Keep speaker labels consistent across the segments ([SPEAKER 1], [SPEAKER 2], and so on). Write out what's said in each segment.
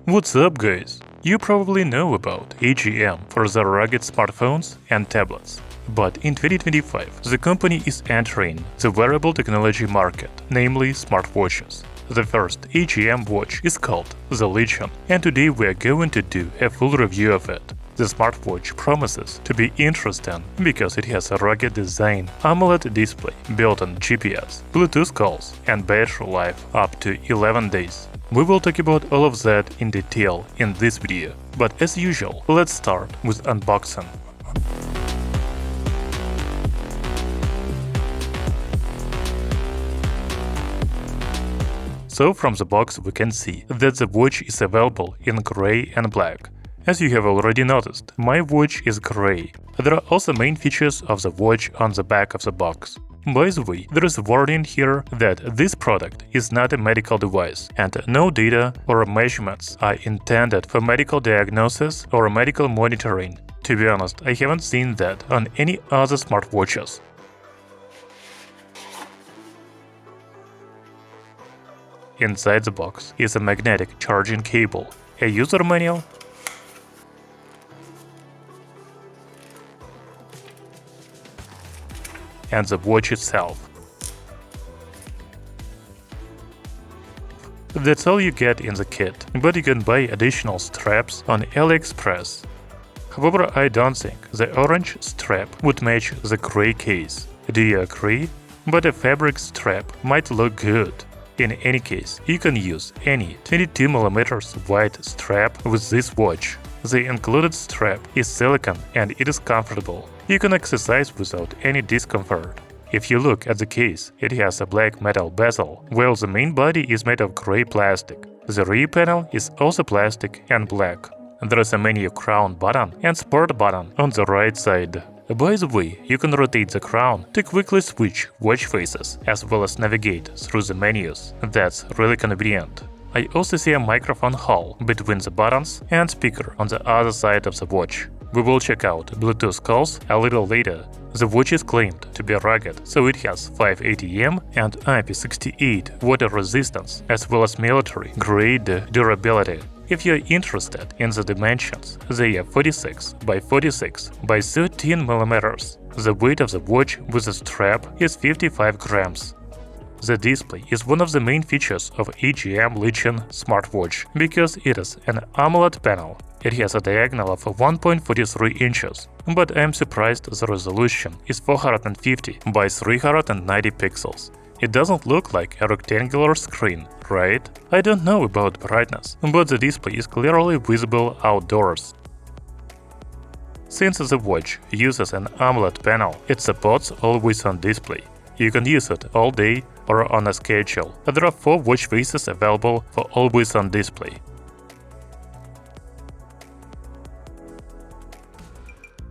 [SPEAKER 1] What's up, guys? You probably know about AGM for their rugged smartphones and tablets. But in 2025, the company is entering the wearable technology market, namely smartwatches. The first AGM watch is called the Legion, and today we are going to do a full review of it. The smartwatch promises to be interesting because it has a rugged design, AMOLED display built on GPS, Bluetooth calls, and battery life up to 11 days. We will talk about all of that in detail in this video, but as usual, let's start with unboxing. So from the box we can see that the watch is available in gray and black. As you have already noticed, my watch is gray. There are also main features of the watch on the back of the box. By the way, there is a warning here that this product is not a medical device, and no data or measurements are intended for medical diagnosis or medical monitoring. To be honest, I haven't seen that on any other smartwatches. Inside the box is a magnetic charging cable, a user manual, and the watch itself. That's all you get in the kit, but you can buy additional straps on AliExpress. However, I don't think the orange strap would match the gray case. Do you agree? But a fabric strap might look good. In any case, you can use any 22mm wide strap with this watch. The included strap is silicone and it is comfortable. You can exercise without any discomfort. If you look at the case, it has a black metal bezel, while the main body is made of gray plastic. The rear panel is also plastic and black. There is a menu crown button and sport button on the right side. By the way, you can rotate the crown to quickly switch watch faces, as well as navigate through the menus. That's really convenient. I also see a microphone hole between the buttons and speaker on the other side of the watch. We will check out Bluetooth calls a little later. The watch is claimed to be rugged, so it has 5 ATM and IP68 water resistance, as well as military-grade durability. If you're interested in the dimensions, they are 46 by 46 by 13 mm. The weight of the watch with the strap is 55 grams. The display is one of the main features of AGM Legion smartwatch because it is an AMOLED panel. It has a diagonal of 1.43 inches, but I'm surprised the resolution is 450 by 390 pixels. It doesn't look like a rectangular screen, right? I don't know about brightness, but the display is clearly visible outdoors. Since the watch uses an AMOLED panel, it supports always-on display. You can use it all day or on a schedule. There are 4 watch faces available for always-on display.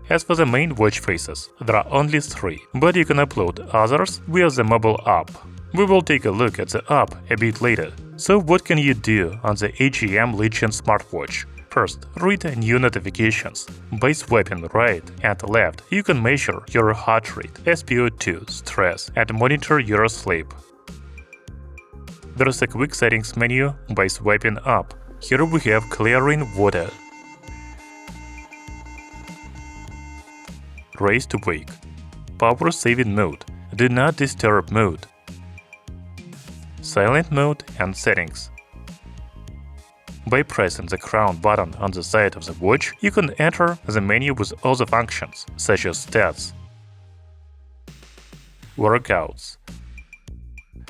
[SPEAKER 1] As for the main watch faces, there are only 3, but you can upload others via the mobile app. We will take a look at the app a bit later. So what can you do on the AGM Legion smartwatch? First, read new notifications. By swiping right and left, you can measure your heart rate, SpO2, stress, and monitor your sleep. There is a quick settings menu by swiping up. Here we have clearing water, raise to wake, power saving mode, do not disturb mode, silent mode and settings. By pressing the crown button on the side of the watch, you can enter the menu with all the functions, such as stats, workouts,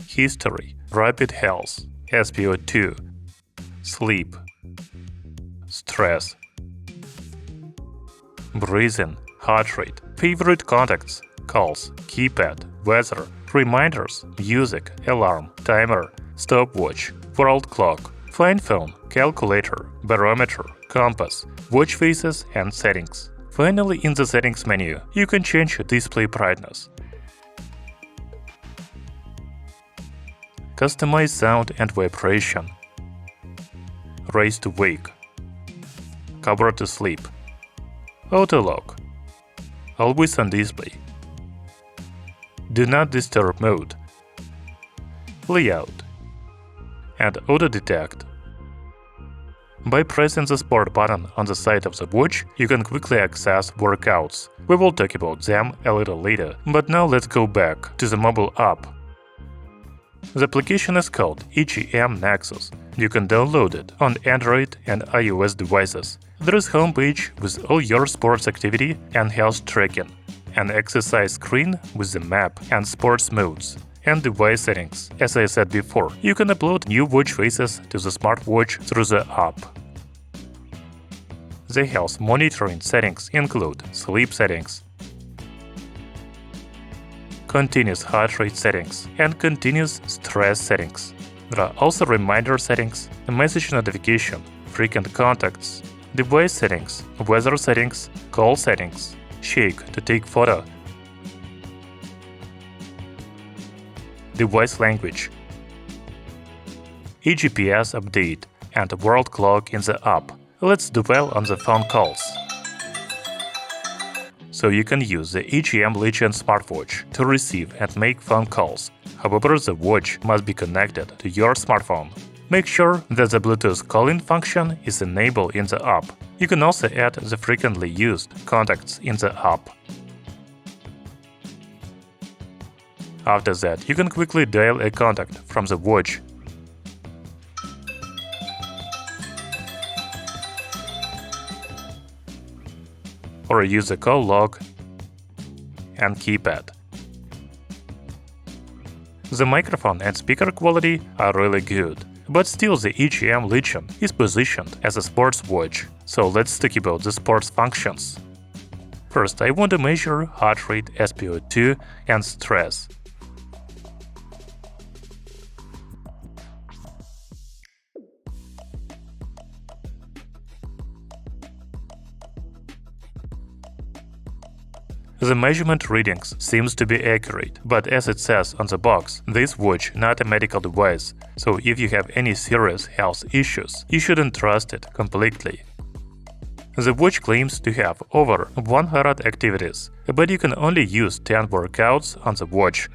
[SPEAKER 1] history, rapid health, SpO2, sleep, stress, breathing, heart rate, favorite contacts, calls, keypad, weather, reminders, music, alarm, timer, stopwatch, world clock, find phone, calculator, barometer, compass, watch faces and settings. Finally, in the settings menu, you can change display brightness, customize sound and vibration, raise to wake, cover to sleep, auto lock, always on display, do not disturb mode, layout, and auto detect. By pressing the sport button on the side of the watch, you can quickly access workouts. We will talk about them a little later, but now let's go back to the mobile app. The application is called AGM Nexus. You can download it on Android and iOS devices. There is a homepage with all your sports activity and health tracking, an exercise screen with the map and sports modes, and device settings. As I said before, you can upload new watch faces to the smartwatch through the app. The health monitoring settings include sleep settings, continuous heart rate settings, and continuous stress settings. There are also reminder settings, message notification, frequent contacts, device settings, weather settings, call settings, shake to take photo, device language, a GPS update, and a world clock in the app. Let's dwell on the phone calls. So you can use the AGM Legion smartwatch to receive and make phone calls. However, the watch must be connected to your smartphone. Make sure that the Bluetooth calling function is enabled in the app. You can also add the frequently used contacts in the app. After that, you can quickly dial a contact from the watch. Or use the call log and keypad. The microphone and speaker quality are really good, but still the AGM Legion is positioned as a sports watch, so let's talk about the sports functions. First, I want to measure heart rate, SpO2, and stress. The measurement readings seems to be accurate, but as it says on the box, this watch not a medical device, so if you have any serious health issues, you shouldn't trust it completely. The watch claims to have over 100 activities, but you can only use 10 workouts on the watch.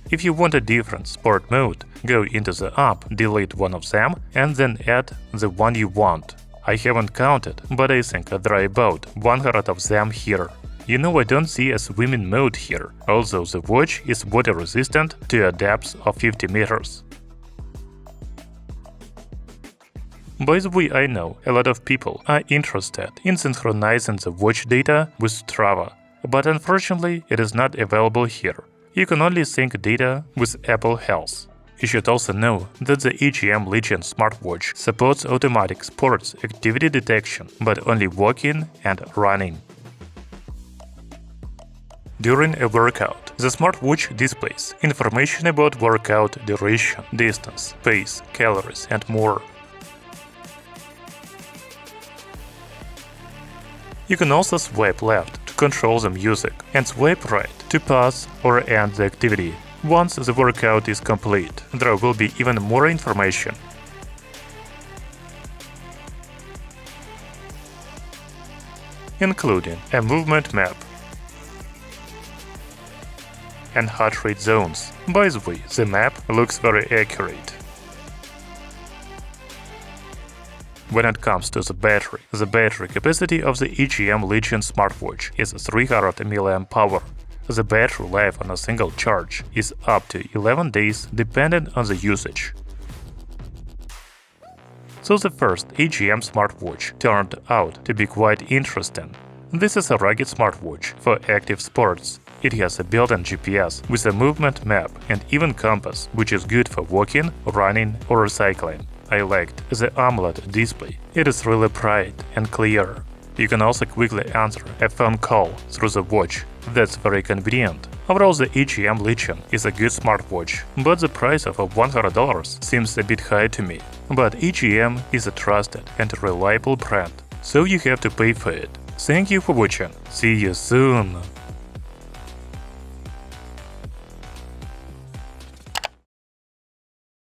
[SPEAKER 1] If you want a different sport mode, go into the app, delete one of them, and then add the one you want. I haven't counted, but I think there are about 100 of them here. You know, I don't see a swimming mode here, although the watch is water resistant to a depth of 50 meters. By the way, I know a lot of people are interested in synchronizing the watch data with Strava, but unfortunately it is not available here. You can only sync data with Apple Health. You should also know that the AGM Legion smartwatch supports automatic sports activity detection, but only walking and running. During a workout, the smartwatch displays information about workout duration, distance, pace, calories, and more. You can also swipe left to control the music and swipe right to pause or end the activity. Once the workout is complete, there will be even more information. Including a movement map and heart rate zones. By the way, the map looks very accurate. When it comes to the battery capacity of the AGM Legion smartwatch is 300 mAh. The battery life on a single charge is up to 11 days depending on the usage. So the first AGM smartwatch turned out to be quite interesting. This is a rugged smartwatch for active sports. It has a built-in GPS with a movement map and even compass, which is good for walking, running or cycling. I liked the AMOLED display. It is really bright and clear. You can also quickly answer a phone call through the watch. That's very convenient. Overall, the AGM Legion is a good smartwatch, but the price of $100 seems a bit high to me. But AGM is a trusted and reliable brand, so you have to pay for it. Thank you for watching. See you soon!